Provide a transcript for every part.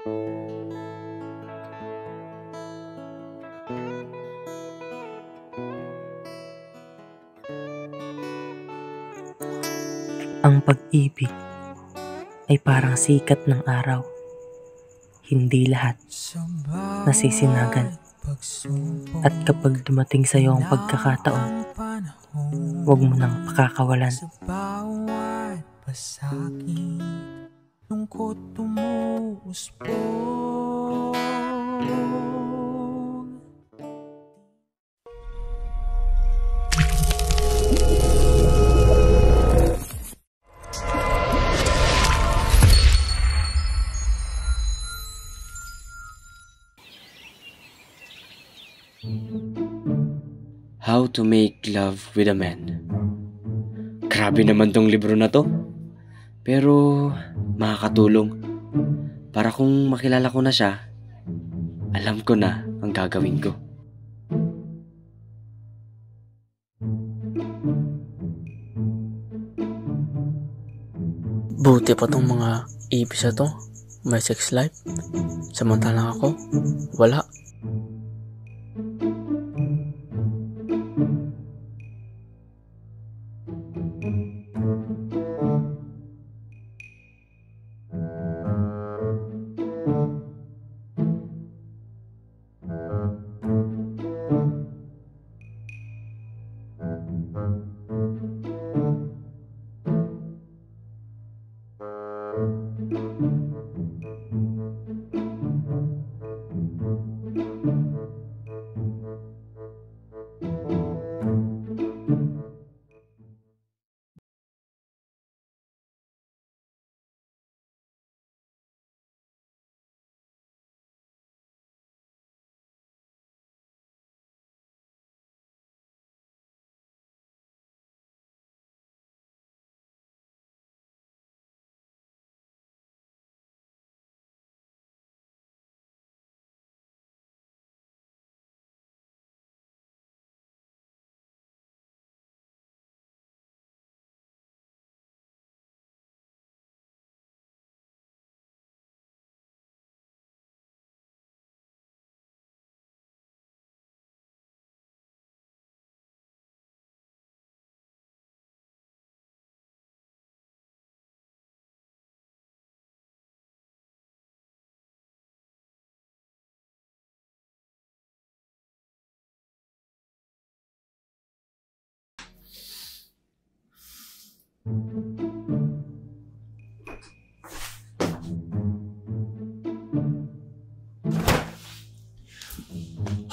Ang pag-ibig ay parang sikat ng araw. Hindi lahat nasisinagan. At kapag dumating sa iyo ang pagkakataon, huwag mo nang pakakawalan. Sa bawat pasakit, lungkot umuusbong. How to Make Love with a Man. Grabe naman tong libro na to. Pero makakatulong. Para kung makilala ko na siya, alam ko na ang gagawin ko. Buti pa tong mga ibis na to. May sex life. Samantalang ako, wala.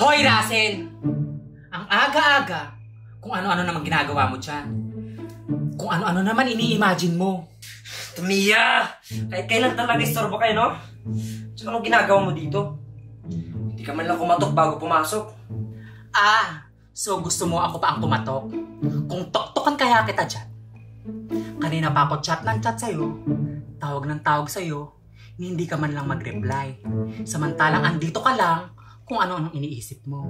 Hoy, Russell! Ang aga-aga, kung ano-ano naman ginagawa mo dyan. Kung ano-ano naman ini-imagine mo. Mia! Kahit kailan talaga istorbo kayo, no? Tsaka anong ginagawa mo dito? Hindi ka man lang kumatok bago pumasok. So gusto mo ako pa ang tumatok? Kung toktokan kaya kita dyan. Kanina pa ako chat ng chat sa'yo, tawag ng tawag sa'yo, hindi ka man lang mag-reply. Samantalang andito ka lang kung ano-anong iniisip mo.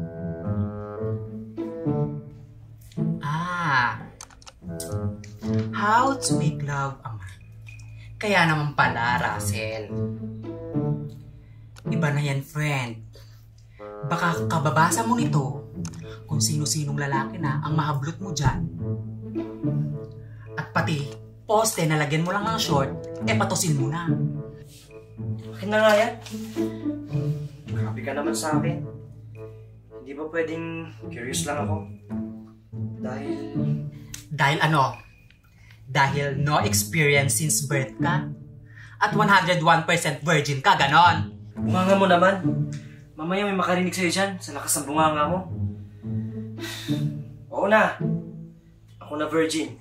How to Make Love a Man. Kaya naman pala, Russell. Iba na yan, friend. Baka kababasa mo nito kung sino-sinong lalaki na ang mahablot mo dyan. At pati, poste na lagyan mo lang ng short, patusin mo na. Akin na nga yan. Grabe ka naman sa akin. Hindi ba pwedeng curious lang ako? Dahil ano? Dahil no experience since birth ka? At 101% virgin ka, ganon? Bunganga mo naman. Mamaya may makarinig sa'yo dyan sa lakas ng bunganga mo. Oo na. Ako na virgin.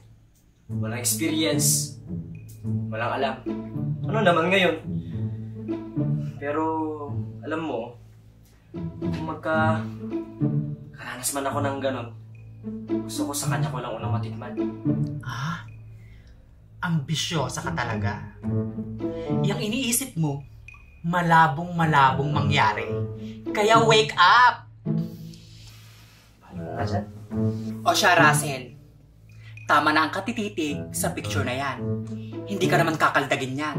Walang experience. Walang alam. Ano naman ngayon? Pero, alam mo, kung karanas man ako ng ganon, gusto ko sa kanya ko lang unang matikman. Ambisyosa ka talaga. Yang iniisip mo, malabong mangyari. Kaya wake up! Paano nga dyan? O siya, Russell. Tama na ang katititig sa picture na yan. Hindi ka naman kakaldagin yan.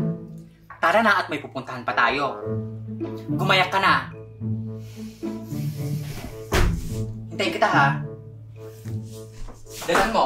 Tara na at may pupuntahan pa tayo. Gumayak ka na. Hintayin kita ha. Dalan mo.